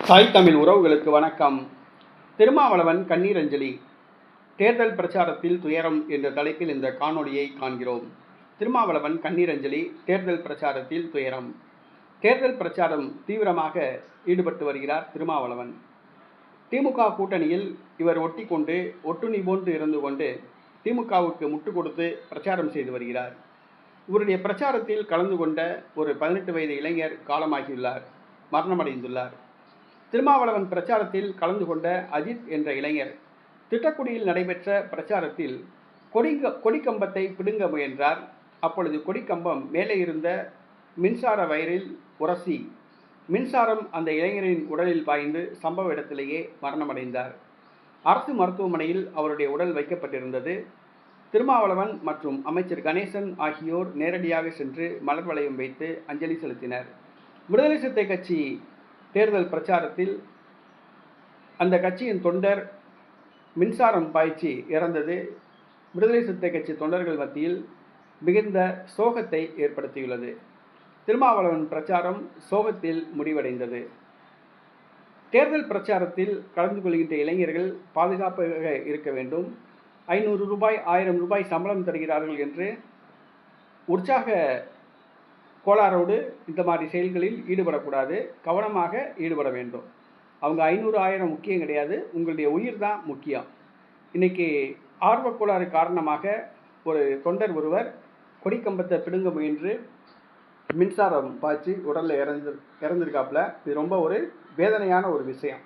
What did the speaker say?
தாய் தமிழ் உறவுகளுக்கு வணக்கம். திருமாவளவன் கண்ணீர் அஞ்சலி. தேர்தல் பிரச்சாரத்தில் துயரம் என்ற தலைப்பில் இந்த காணொளியை காண்கிறோம். திருமாவளவன் கண்ணீர் அஞ்சலி. தேர்தல் பிரச்சாரத்தில் துயரம். தேர்தல் பிரச்சாரம் தீவிரமாக ஈடுபட்டு வருகிறார் திருமாவளவன். திமுக கூட்டணியில் இவர் ஒட்டி கொண்டு ஒட்டுணி போன்று இருந்து கொண்டு திமுகவுக்கு முட்டு கொடுத்து பிரச்சாரம் செய்து வருகிறார். இவருடைய பிரச்சாரத்தில் கலந்து கொண்ட ஒரு 18 வயது இளைஞர் காலமாகியுள்ளார், மரணமடைந்துள்ளார். திருமாவளவன் பிரச்சாரத்தில் கலந்து கொண்ட அஜித் என்ற இளைஞர் திட்டக்குடியில் நடைபெற்ற பிரச்சாரத்தில் கொடிக்கம்பத்தை பிடுங்க முயன்றார். அப்பொழுது கொடிக்கம்பம் மேலே இருந்த மின்சார வயரில் உரசி மின்சாரம் அந்த இளைஞரின் உடலில் பாய்ந்து சம்பவ இடத்திலேயே மரணமடைந்தார். அரசு மருத்துவமனையில் அவருடைய உடல் வைக்கப்பட்டிருந்தது. திருமாவளவன் மற்றும் அமைச்சர் கணேசன் ஆகியோர் நேரடியாக சென்று மலர் வளையம் வைத்து அஞ்சலி செலுத்தினர். விடுதலை சிறுத்தை கட்சி தேர்தல் பிரச்சாரத்தில் அந்த கட்சியின் தொண்டர் மின்சாரம் பாய்ச்சி இறந்தது விடுதலை சிறுத்தை கட்சி தொண்டர்கள் மத்தியில் மிகுந்த சோகத்தை ஏற்படுத்தியுள்ளது. திருமாவளவன் பிரச்சாரம் சோகத்தில் முடிவடைந்தது. தேர்தல் பிரச்சாரத்தில் கலந்து கொள்கின்ற இளைஞர்கள் பாதுகாப்பாக இருக்க வேண்டும். 500 ரூபாய் 1000 ரூபாய் சம்பளம் தருகிறார்கள் என்று உற்சாக கோளாரோடு இந்த மாதிரி செயல்களில் ஈடுபடக்கூடாது. கவனமாக ஈடுபட வேண்டும். அவங்க 500 1000 முக்கியம் கிடையாது, உங்களுடைய உயிர் தான் முக்கியம். இன்றைக்கி ஆர்வக்கோளாறு காரணமாக ஒரு தொண்டர் ஒருவர் கொடிக்கம்பத்தை பிடுங்க முயன்று மின்சாரம் பாய்ச்சி உடலில் இறந்திருக்காப்புல. இது ரொம்ப ஒரு வேதனையான ஒரு விஷயம்.